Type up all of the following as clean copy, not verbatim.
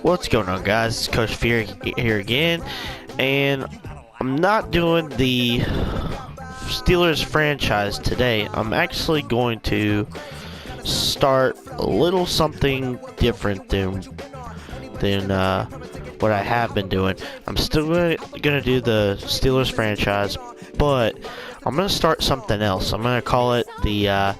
What's going on, guys? It's Coach Fear here again, and I'm not doing the Steelers franchise today. I'm actually going to start a little something different than what I have been doing. I'm still gonna do the Steelers franchise, but I'm gonna start something else. I'm gonna call it the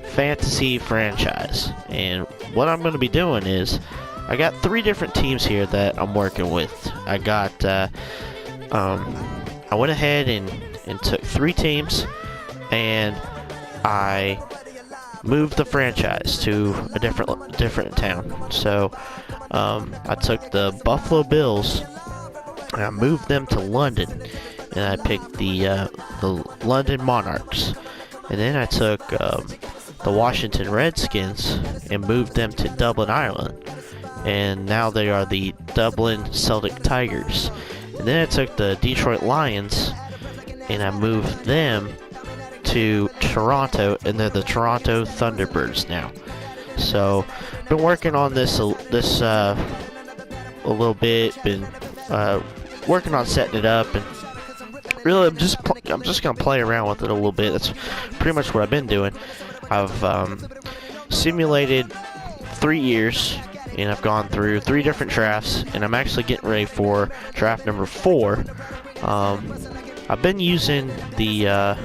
fantasy franchise, and what I'm gonna be doing is I got 3 different teams here that I'm working with. I went ahead and took 3 teams, and I moved the franchise to a different town. So I took the Buffalo Bills and I moved them to London, and I picked the London Monarchs. And then I took the Washington Redskins and moved them to Dublin, Ireland. And now they are the Dublin Celtic Tigers. And then I took the Detroit Lions and I moved them to Toronto, and they're the Toronto Thunderbirds now. So I've been working on this a little bit, been working on setting it up, and really I'm just gonna play around with it a little bit. That's pretty much what I've been doing. I've simulated 3 years, and I've gone through 3 different drafts, and I'm actually getting ready for draft number 4. I've been using the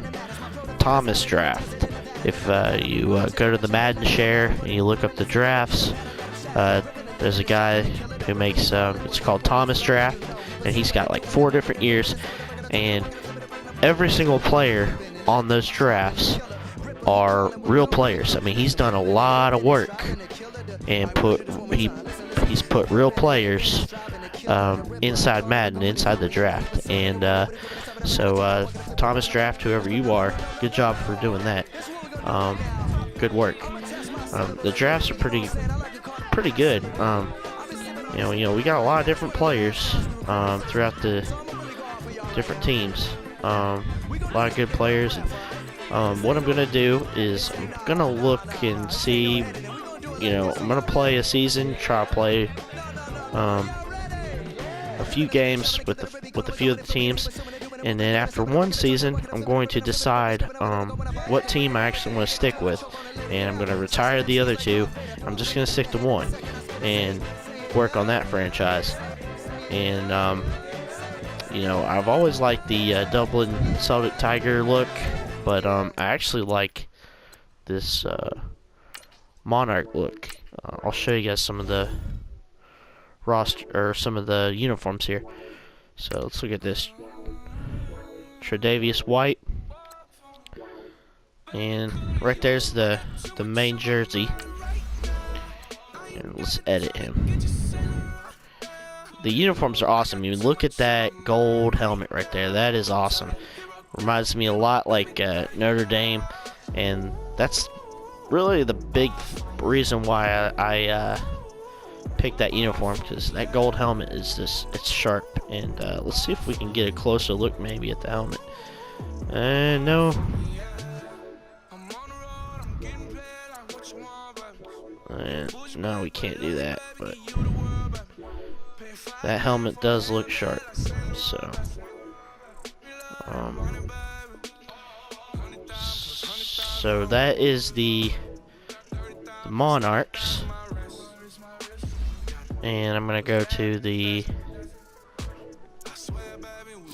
Thomas draft. If you go to the Madden share and you look up the drafts, there's a guy who makes it's called Thomas draft, and he's got like 4 different years, and every single player on those drafts are real players. I mean, he's done a lot of work and he's put real players inside Madden, inside the draft. And so Thomas Draft, whoever you are, good job for doing that. Good work. The drafts are pretty good. You know, we got a lot of different players throughout the different teams. A lot of good players. What I'm gonna do is I'm gonna look and see. You know, I'm gonna play a season, try to play a few games with a few of the teams, and then after one season, I'm going to decide what team I actually want to stick with, and I'm gonna retire the other 2. I'm just gonna stick to one and work on that franchise. And you know, I've always liked the Dublin Celtic Tiger look, but I actually like this Monarch look. I'll show you guys some of the roster or some of the uniforms here. So let's look at this. Tre'Davious White, and right there's the main jersey. And let's edit him. The uniforms are awesome. You look at that gold helmet right there. That is awesome. Reminds me a lot like Notre Dame, and that's really the big reason why I picked that uniform, because that gold helmet is it's sharp. And let's see if we can get a closer look maybe at the helmet. No. No, we can't do that, but that helmet does look sharp. So that is the Monarchs, and I'm gonna go to the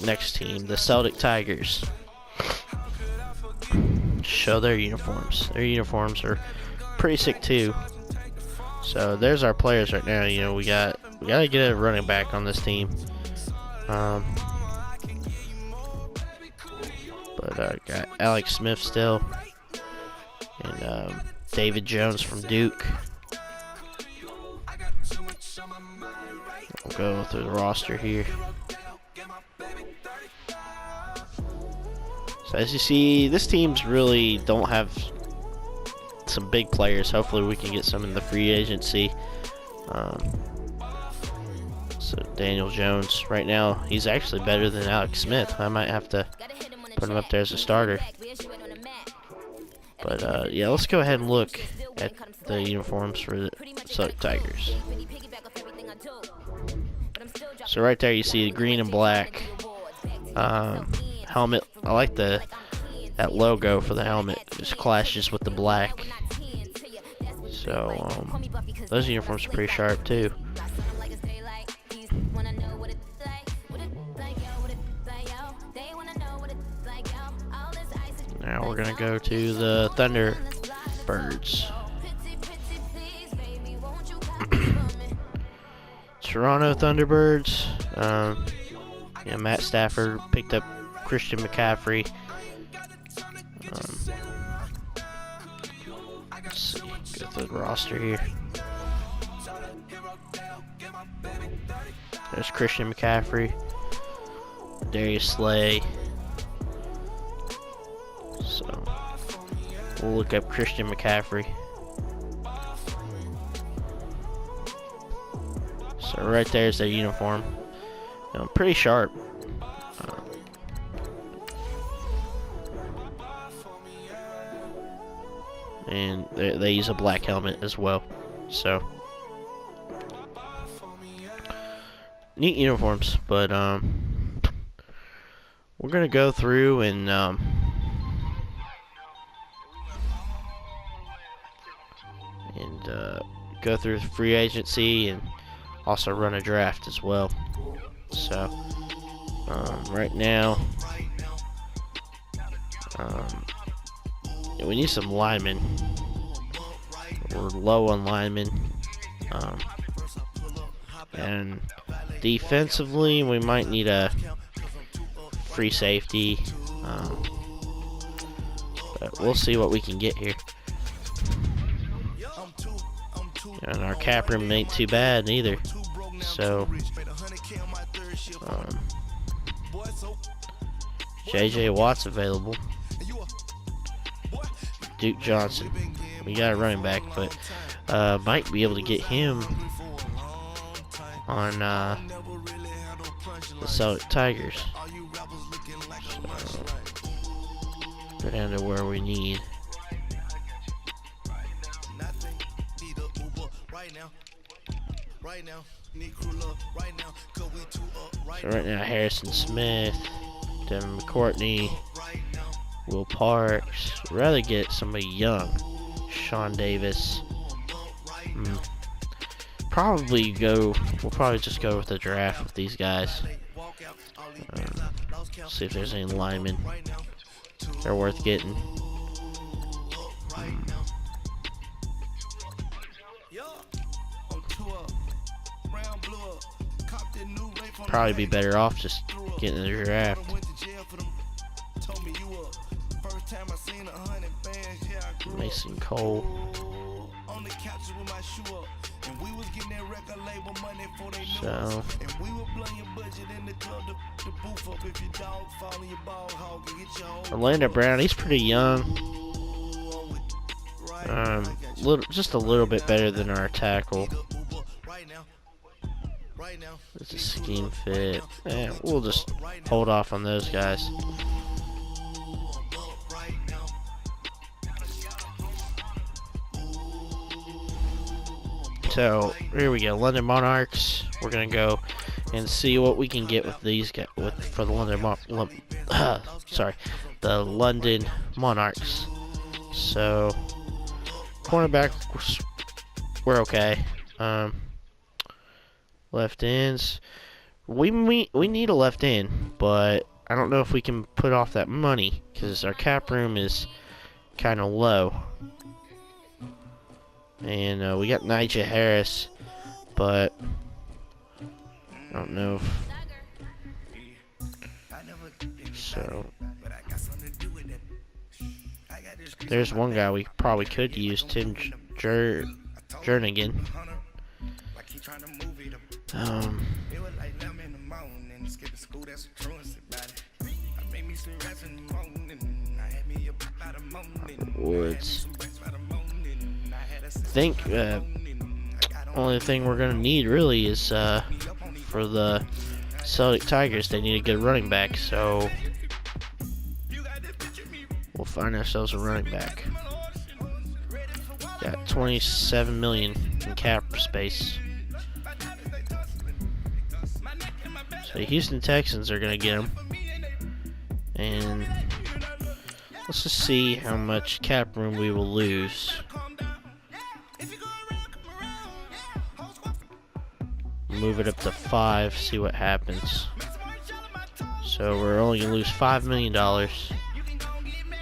next team, the Celtic Tigers. Show their uniforms. Their uniforms are pretty sick too. So there's our players right now. You know, we gotta get a running back on this team. But got Alex Smith still, and David Jones from Duke. We'll go through the roster here. So as you see, this team's really don't have some big players. Hopefully we can get some in the free agency. So Daniel Jones, right now, he's actually better than Alex Smith. I might have to put him up there as a starter. But yeah, let's go ahead and look at the uniforms for the Celtic Tigers. So right there you see the green and black helmet. I like that logo for the helmet. It just clashes with the black. So those uniforms are pretty sharp too. Now we're gonna go to the Thunderbirds. Toronto Thunderbirds. Matt Stafford picked up Christian McCaffrey. Let's see, go through the roster here. There's Christian McCaffrey, Darius Slay. So we'll look up Christian McCaffrey. So right there's their uniform. Pretty sharp. And they use a black helmet as well. So neat uniforms, but we're gonna go through and go through free agency and also run a draft as well. So right now we need some linemen. We're low on linemen, and defensively we might need a free safety, but we'll see what we can get here. And our cap room ain't too bad either. So JJ Watt's available. Duke Johnson. We got a running back, but might be able to get him on the Celtic Tigers. So, go down to where we need. So right now, Harrison Smith, Devin McCourtney, Will Parks. I'd rather get somebody young. Sean Davis. We'll probably just go with the draft with these guys. See if there's any linemen they're worth getting. Probably be better off just getting the draft. Mason Cole. So Orlando Brown, he's pretty young. Just a little bit better than our tackle. It's a scheme fit. We'll just hold off on those guys. So here we go, London Monarchs. We're gonna go and see what we can get with these guys for the the London Monarchs. So cornerback, we're okay. Left ends, we need a left end, but I don't know if we can put off that money because our cap room is kind of low. And we got Nigel Harris, but I don't know if so. There's one guy we probably could use, Tim Jernigan. Woods. I think only thing we're gonna need really is for the Celtic Tigers, they need a good running back, so we'll find ourselves a running back. Got 27 million in cap space. So the Houston Texans are gonna get him, and let's just see how much cap room we will lose. Move it up to 5, see what happens. So we're only gonna lose $5 million.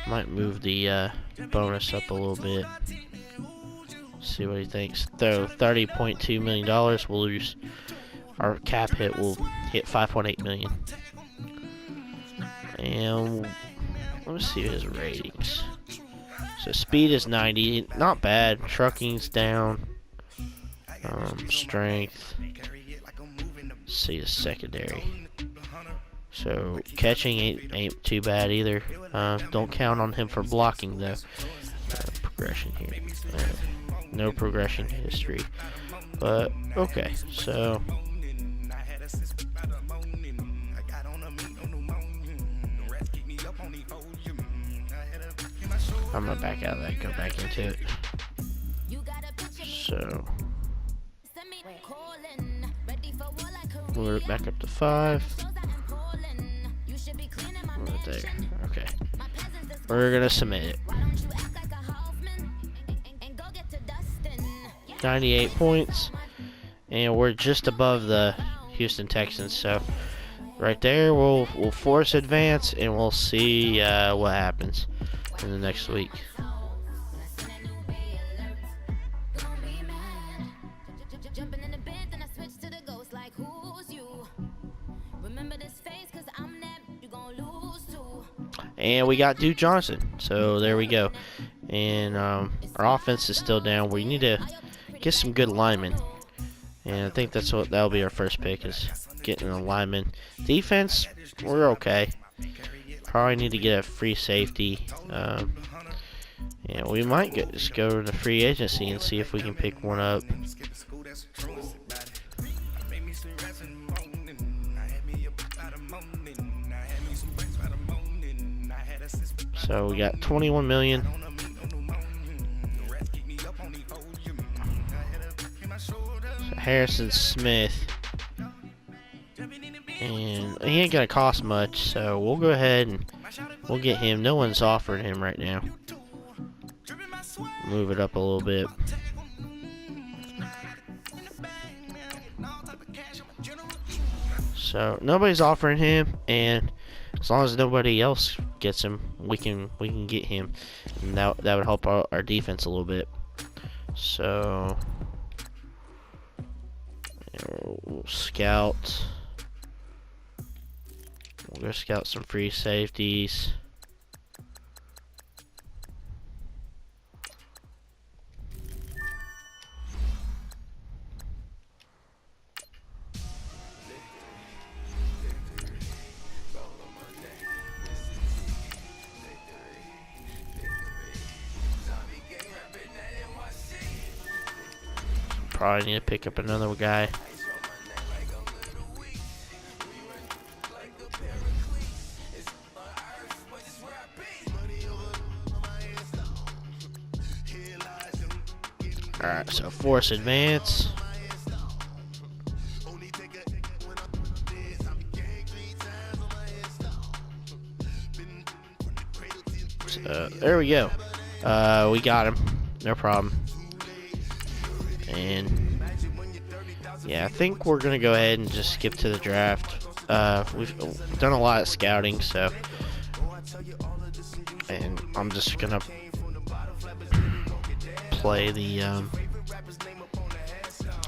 Might move the bonus up a little bit. See what he thinks. Though $30.2 million, we'll lose. Our cap hit will hit 5.8 million. And let me see his ratings. So speed is 90, not bad. Trucking's down. Strength. Let's see his secondary. So catching ain't too bad either. Don't count on him for blocking though. Progression here. No progression history. But okay, so I'm gonna back out of that, go back into it. So we're back up to 5. Right there. Okay. We're gonna submit it. 98 points, and we're just above the Houston Texans. So right there, we'll force advance, and we'll see what happens in the next week. And we got Duke Johnson, so there we go. And our offense is still down. We need to get some good linemen, and I think that'll be our first pick, is getting a lineman. Defense, we're okay. Probably need to get a free safety. Yeah, we might just go to the free agency and see if we can pick one up. So we got 21 million. So Harrison Smith, and he ain't gonna cost much, so we'll go ahead and we'll get him. No one's offering him right now. Move it up a little bit. So nobody's offering him, and as long as nobody else gets him, we can get him, and that would help our defense a little bit. So we'll scout. We'll go scout some free safeties. Probably need to pick up another guy. Alright, so force advance. So there we go. We got him. No problem. And yeah, I think we're gonna go ahead and just skip to the draft. We've done a lot of scouting, so, and I'm just gonna play the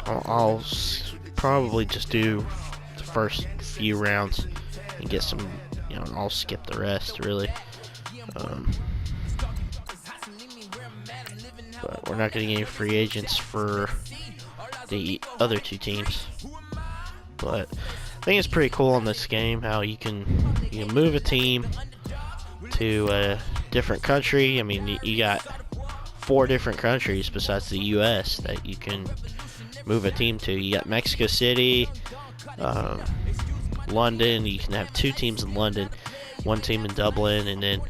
I'll probably just do the first few rounds and get some, you know, and I'll skip the rest really. But we're not getting any free agents for the other two teams. But I think it's pretty cool in this game how you can move a team to a different country. I mean, you got 4 different countries besides the U.S. that you can move a team to. You got Mexico City, London. You can have 2 teams in London, 1 team in Dublin, and then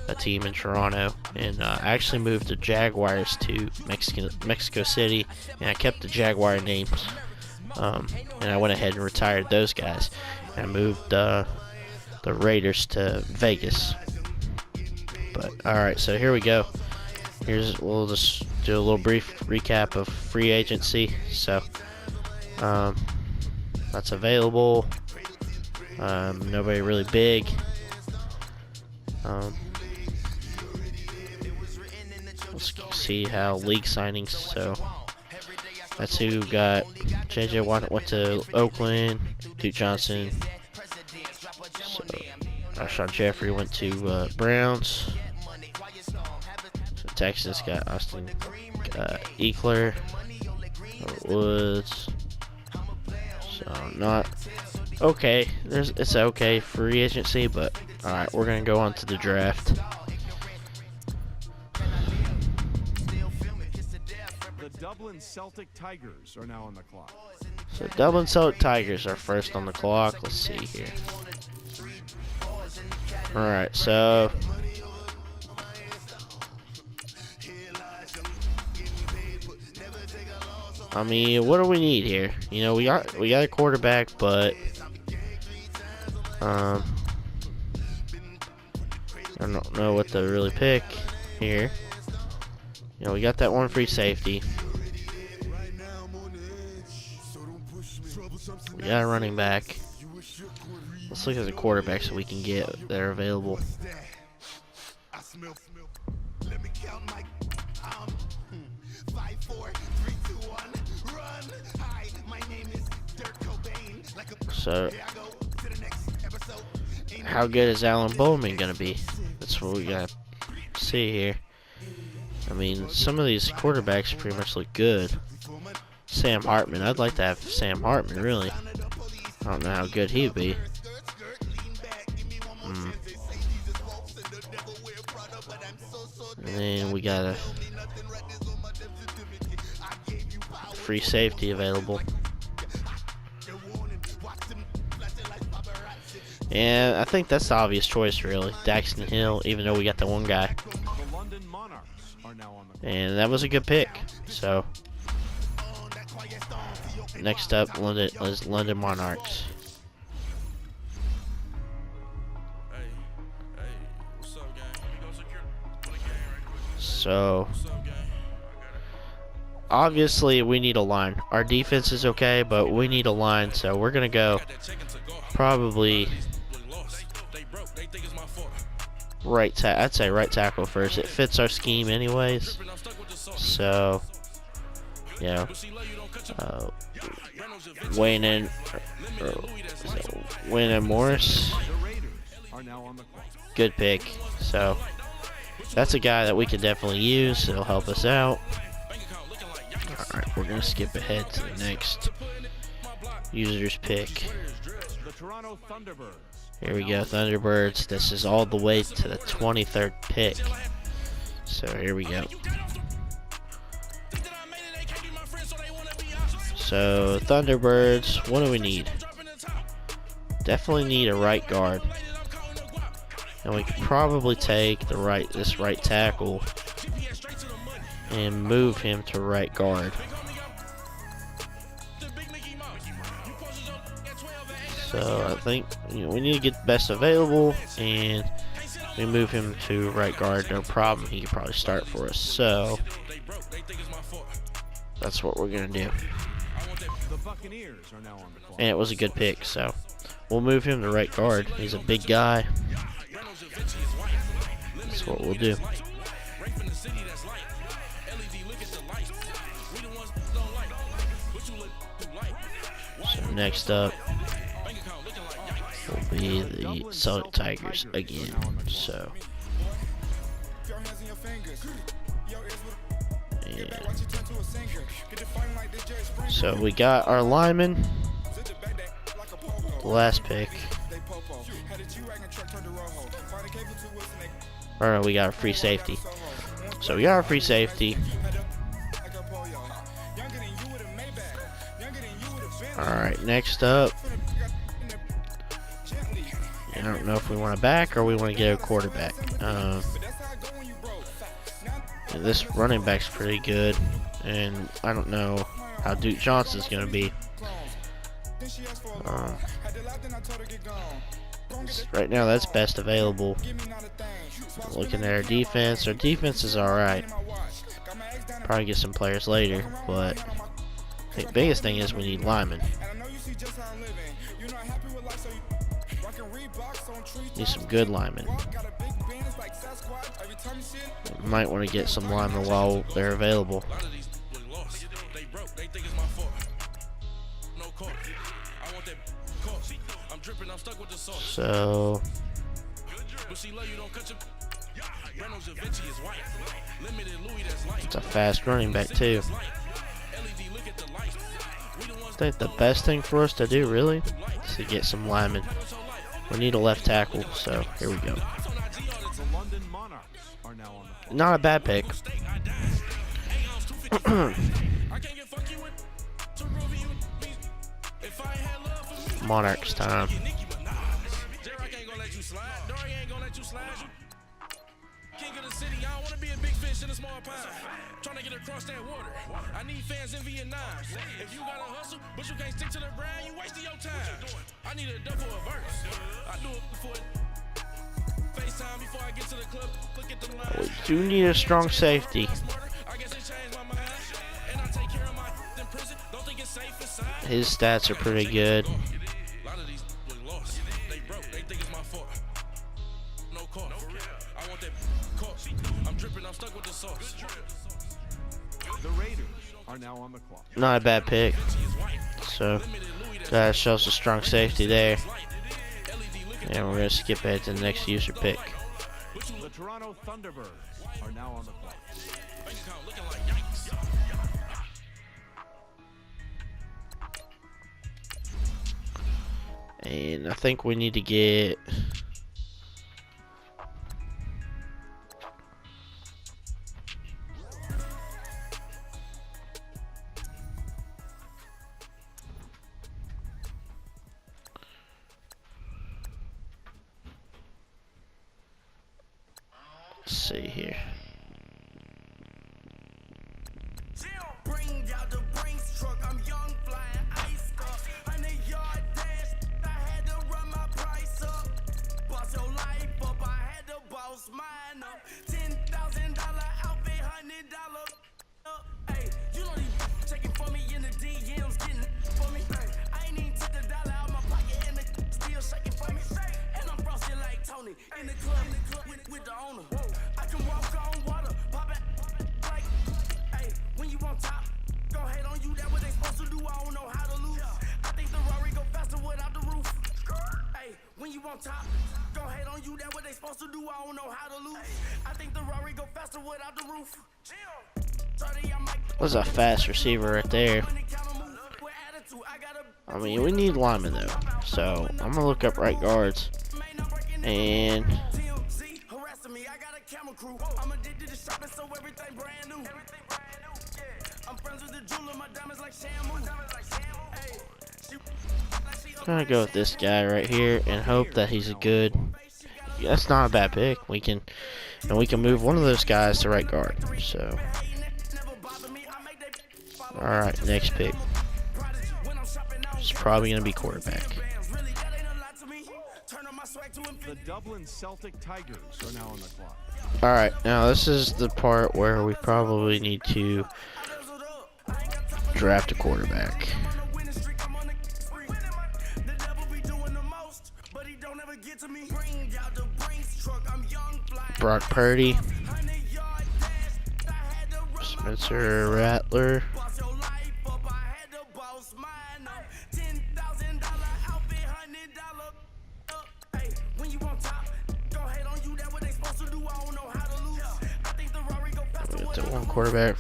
a team in Toronto. And I actually moved the Jaguars to Mexico City, and I kept the Jaguar names And I went ahead and retired those guys. And I moved the Raiders to Vegas. But alright, so here we go. We'll just do a little brief recap of free agency. So that's available. Nobody really big. Let's see how league signings. So that's who got. JJ Watt went to Oakland. Duke Johnson. So Alshon Jeffrey went to Browns. So Texas got Austin Eckler. Woods. So not okay. It's okay free agency, but all right, we're gonna go on to the draft. The Dublin Celtic Tigers are now on the clock. So Dublin Celtic Tigers are first on the clock. Let's see here. All right, so I mean, what do we need here? You know, we got a quarterback, but I don't know what to really pick here. You know, we got that one free safety. We got a running back. Let's look at the quarterbacks that we can get that are available. So, how good is Alan Bowman gonna be? That's what we gotta see here. I mean, some of these quarterbacks pretty much look good. Sam Hartman, I'd like to have Sam Hartman, really. I don't know how good he'd be. And then we got a free safety available. And I think that's the obvious choice, really. Daxton Hill, even though we got the one guy. And that was a good pick. So, next up is London Monarchs. So, obviously we need a line. Our defense is okay, but we need a line. So we're gonna go probably I'd say right tackle first. It fits our scheme anyways. So, you know, Wayne and Morris, good pick. So that's a guy that we can definitely use. It'll help us out. All right, we're gonna skip ahead to the next user's pick. Here we go, Thunderbirds. This is all the way to the 23rd pick. So here we go. So Thunderbirds, what do we need? Definitely need a right guard. And we could probably take this right tackle and move him to right guard. So I think, you know, we need to get the best available, and we move him to right guard. No problem. He can probably start for us. So that's what we're gonna do. And it was a good pick. So we'll move him to right guard. He's a big guy. That's what we'll do. So next up will be the Celtic Tigers again. So we got our lineman, the last pick. Or no, we got a free safety. So we got our free safety. Alright, next up, I don't know if we want a back or we want to get a quarterback. This running back's pretty good, and I don't know how Duke Johnson's going to be. Right now, that's best available. Looking at our defense is alright. Probably get some players later, but the biggest thing is we need linemen. Need some good linemen. We might want to get some linemen while they're available. So it's a fast running back too. I think the best thing for us to do really is to get some linemen. We need a left tackle, so here we go. Not a bad pick. Monarchs time. Trying to get across that water. I need fans in Vietnam. If you gotta hustle, but you can't stick to the brand, you wasting your time. I need a double a verse. I do it for FaceTime before I get to the club. Look at the line. We do need a strong safety. His stats are pretty good. The Raiders are now on the clock. Not a bad pick. So that shows a strong safety there. And we're gonna skip ahead to the next user pick. The Toronto Thunderbirds are now on the clock. And I think we need to get let's see here. Bring out the Brinks truck. I'm young, flying ice up. 100-yard dash. I had to run my price up. Boss your life up. I had to boss mine up. $10,000 outfit, $100 up. Hey, you know these checking for me in the DMs, getting for me. I ain't even took the dollar out my pocket and the still shaking for me. And I'm frosted like Tony in the club with the owner. I can walk on water, pop it like. Hey, when you on top, go hate on you. That what they supposed to do. I don't know how to lose. I think the Rari go faster without the roof. Hey, when you on top, go hate on you. That what they supposed to do. I don't know how to lose. I think the Rari go faster without the roof. That was a fast receiver right there. I mean, we need linemen though, so I'm gonna look up right guards. And I'm addicted to shopping, so everything brand new. I'm friends with the jeweler, my diamonds like Shamu. I'm gonna go with this guy right here and hope that he's a good. That's not a bad pick. We can move one of those guys to right guard. So, all right, next pick. It's probably gonna be quarterback. The Dublin Celtic Tigers are now on the clock. All right, now this is the part where we probably need to draft a quarterback. Brock Purdy, Spencer Rattler, to one quarterback.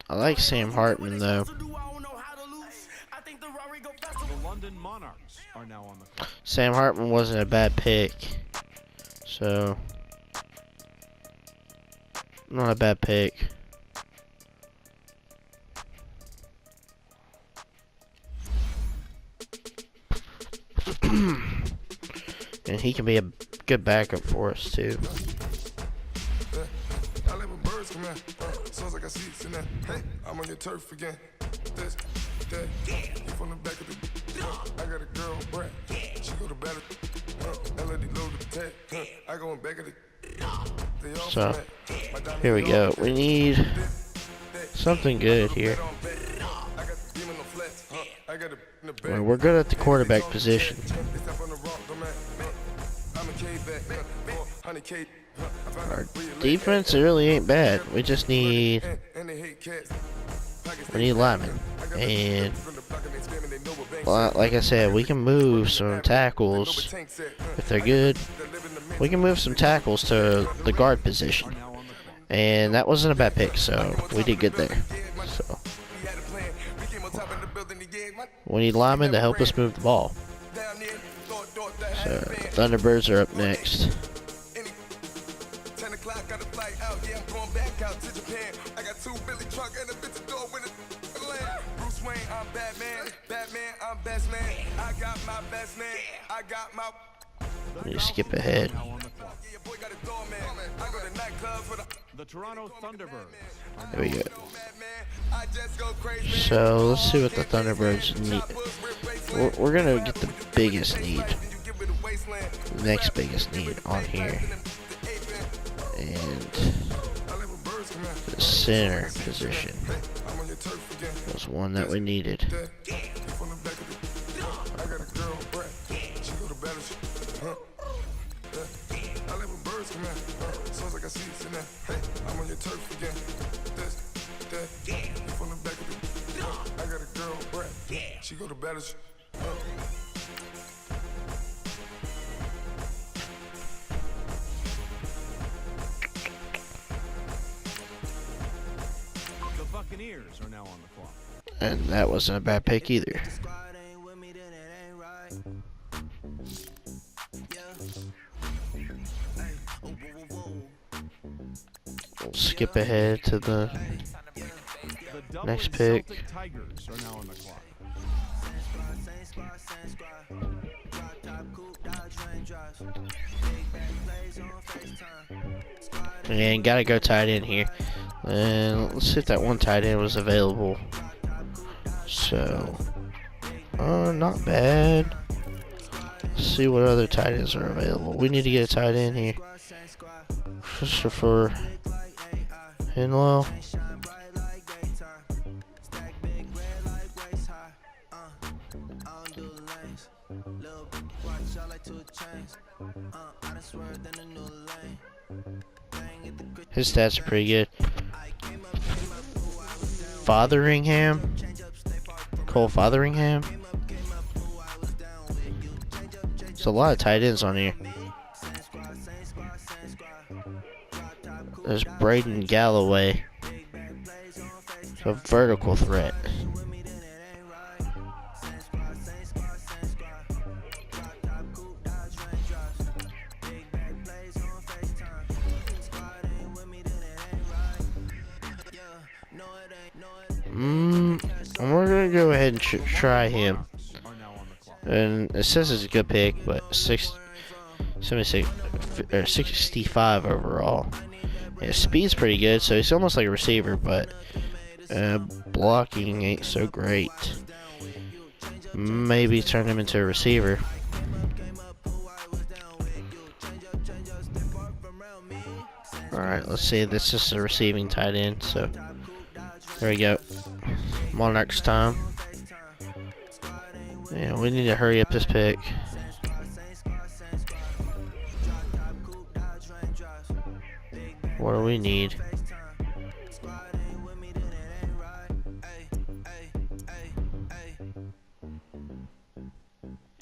I like Sam Hartman though. The London Monarchs are now on the clock. Sam Hartman wasn't a bad pick, so not a bad pick. And he can be a good backup for us too. Sounds like I see it in that. Hey, I'm on your turf again. This, that, you from So, here we go. We need something good here. Well, we're good at the quarterback position. Our defense really ain't bad. We just need linemen. And like I said, we can move some tackles if they're good. We can move some tackles to the guard position. And that wasn't a bad pick, so we did good there. So we need linemen to help us move the ball. So the Thunderbirds are up next. Let me skip ahead. The Toronto Thunderbirds. There we go. So let's see what the Thunderbirds need. We're gonna get the biggest need, the next biggest need on here, and the center position was one that we needed. She go to battle. The Buccaneers are now on the clock. And that wasn't a bad pick either. We'll skip ahead to the next pick. Tigers are now on the clock. And gotta go tight end here. And let's see if that one tight end was available. So, not bad. Let's see what other tight ends are available. We need to get a tight end here. Christopher Hinlow. His stats are pretty good. Cole Fotheringham. There's a lot of tight ends on here. There's Braden Galloway. It's a vertical threat. And we're gonna go ahead and try him. And it says it's a good pick, but 65 overall. Yeah, speed's pretty good, so he's almost like a receiver, but blocking ain't so great. Maybe turn him into a receiver. Alright, let's see. This is a receiving tight end, so there we go. Monarchs time. Yeah, we need to hurry up this pick. What do we need?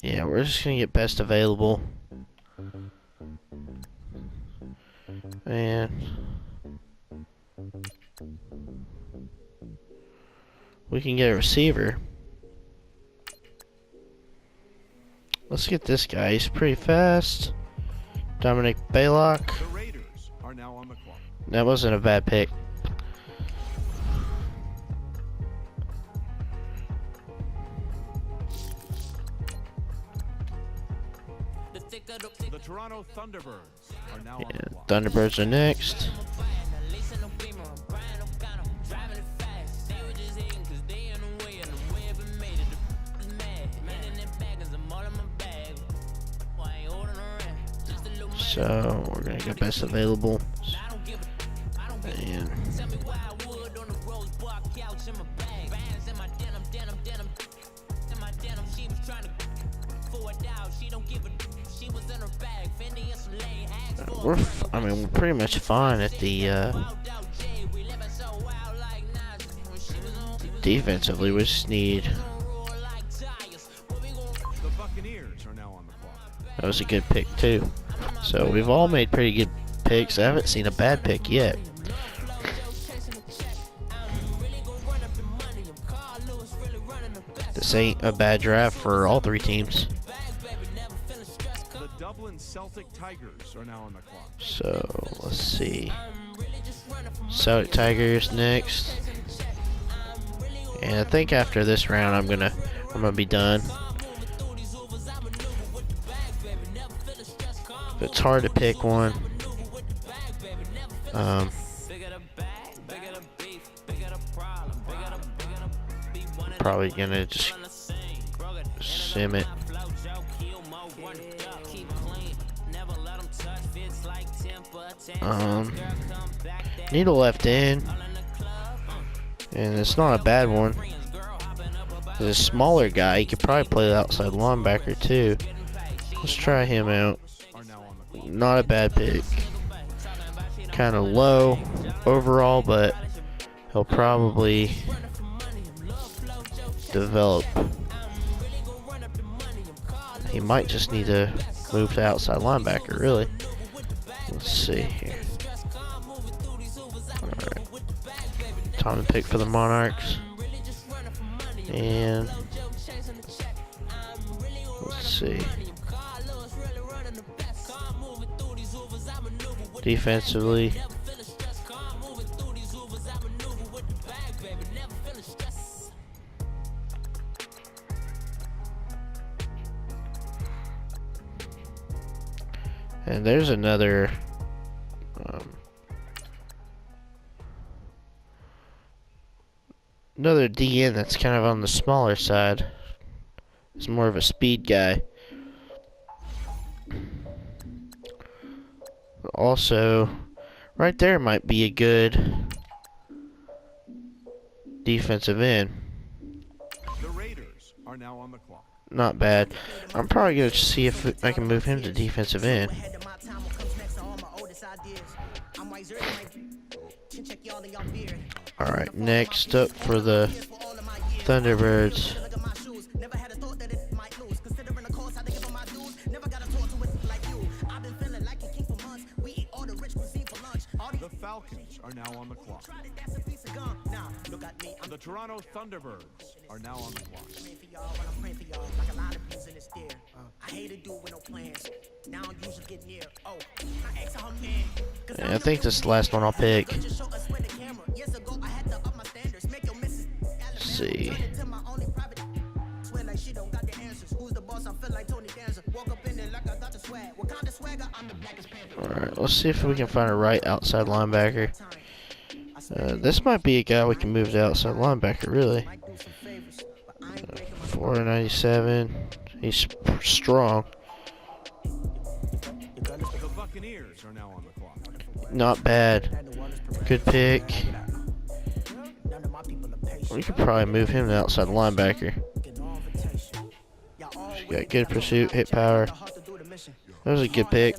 Yeah, we're just gonna get best available. And we can get a receiver. Let's get this guy. He's pretty fast. Dominic Baylock. The Raiders are now on the clock. That wasn't a bad pick. The Toronto Thunderbirds are now on Yeah, the clock. Thunderbirds are next. So we're gonna go best available. And we're pretty much fine at the defensively. We just need. The Buccaneers are now on the clock. That was a good pick too. So we've all made pretty good picks. I haven't seen a bad pick yet. This ain't a bad draft for all three teams. The Dublin Celtic Tigers are now on the clock. So let's see. Celtic Tigers next. And I think after this round I'm gonna be done. It's hard to pick one. Probably gonna just sim it. Need a left end, and it's not a bad one. There's a smaller guy. He could probably play the outside linebacker too. Let's try him out. Not a bad pick. Kind of low overall, but he'll probably develop. He might just need to move to outside linebacker, really. Let's see here. Alright. Time to pick for the Monarchs. And let's see. Defensively, and there's another DN that's kind of on the smaller side. He's more of a speed guy. Also, right there might be a good defensive end. The Raiders are now on the clock. Not bad. I'm probably going to see if I can move him to defensive end. Alright, next up for the Thunderbirds. The Falcons are now on the clock. The Toronto Thunderbirds are now on the clock. Yeah, I think this is the last one I'll pick. Let's see. Alright, let's see if we can find a right outside linebacker. This might be a guy we can move to outside linebacker, really. 497. He's strong. The Buccaneers are now on the clock. Not bad. Good pick. We could probably move him to outside linebacker. He's got good pursuit, hit power. That was a good pick.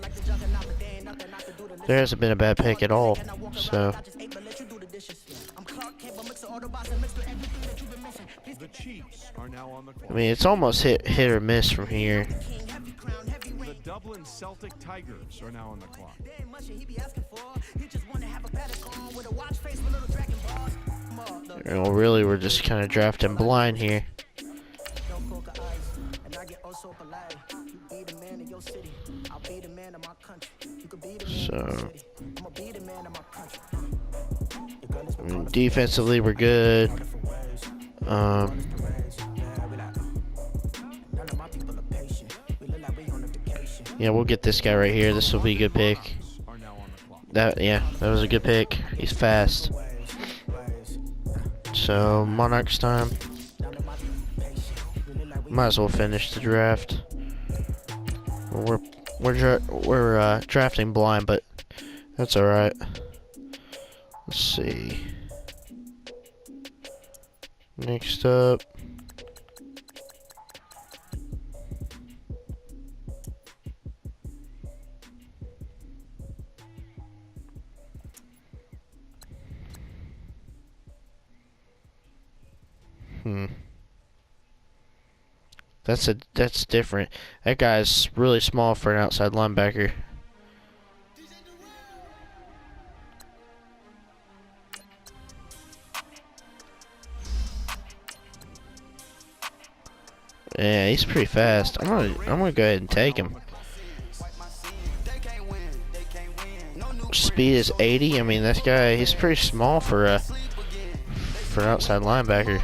There hasn't been a bad pick at all. So The Chiefs are now on the clock. I mean, it's almost hit or miss from here. The Dublin Celtic Tigers are now on the clock. You know, really, we're just kind of drafting blind here. So, I mean, defensively, we're good. Yeah, we'll get this guy right here. This will be a good pick. That was a good pick. He's fast. So, Monarchs time. Might as well finish the draft. We're We're drafting blind, but that's all right. Let's see. Next up. That's different. That guy's really small for an outside linebacker. Yeah, he's pretty fast. I'm gonna go ahead and take him. Speed is 80. I mean, this guy, he's pretty small for an outside linebacker.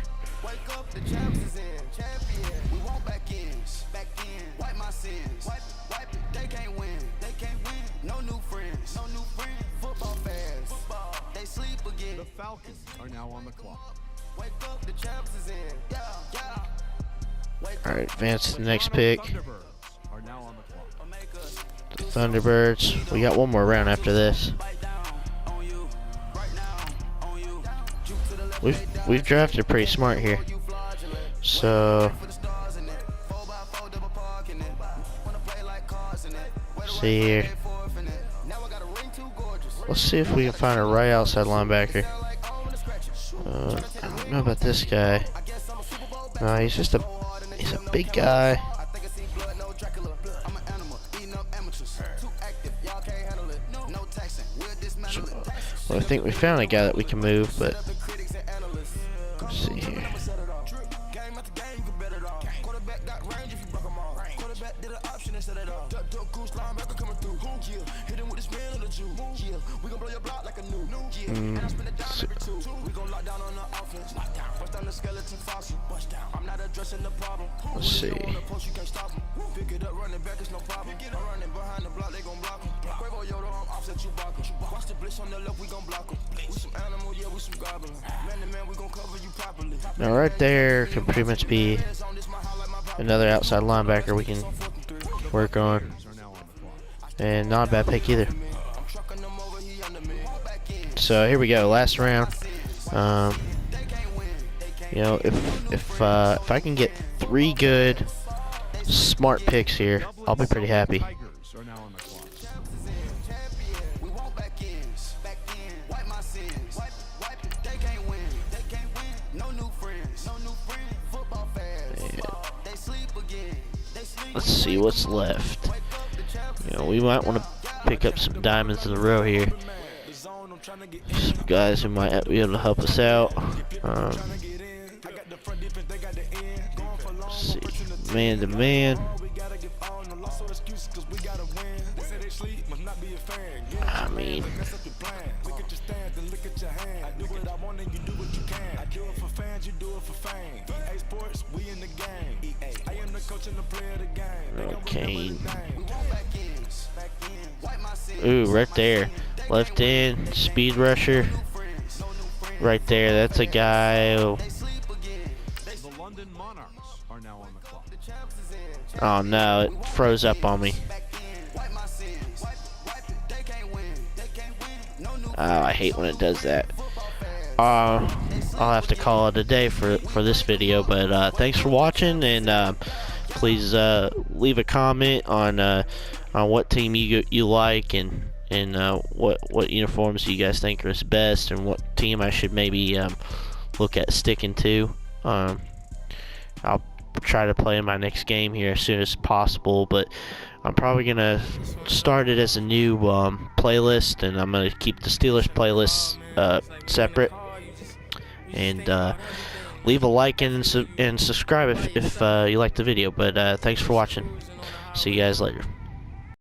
The Falcons are now on the clock. All right, advance to the next pick. Thunderbirds are now on the clock. The Thunderbirds. We got one more round after this. We've drafted pretty smart here. So see here. Let's see if we can find a right outside linebacker. I don't know about this guy. No, he's a big guy. Well, I think we found a guy that we can move, but let's see here. Let's see. Now right there can pretty much be another outside linebacker we can work on. And not a bad pick either. So here we go, last round. You know, if I can get 3 good, smart picks here, I'll be pretty happy. Let's see what's left. You know, we might want to pick up some diamonds in the row here. Some guys who might be able to help us out. Let's see, man to man. I mean, okay. Ooh, right there. Left end, speed rusher. Right there, that's a guy. The London Monarchs are now on the clock. Oh no, it froze up on me. Oh, I hate when it does that. I'll have to call it a day for this video, but thanks for watching, and please leave a comment on what team you like, and what uniforms you guys think is best, and what team I should maybe look at sticking to. I'll try to play in my next game here as soon as possible, but I'm probably gonna start it as a new playlist, and I'm gonna keep the Steelers playlist separate. And leave a like and subscribe if you like the video. But thanks for watching. See you guys later.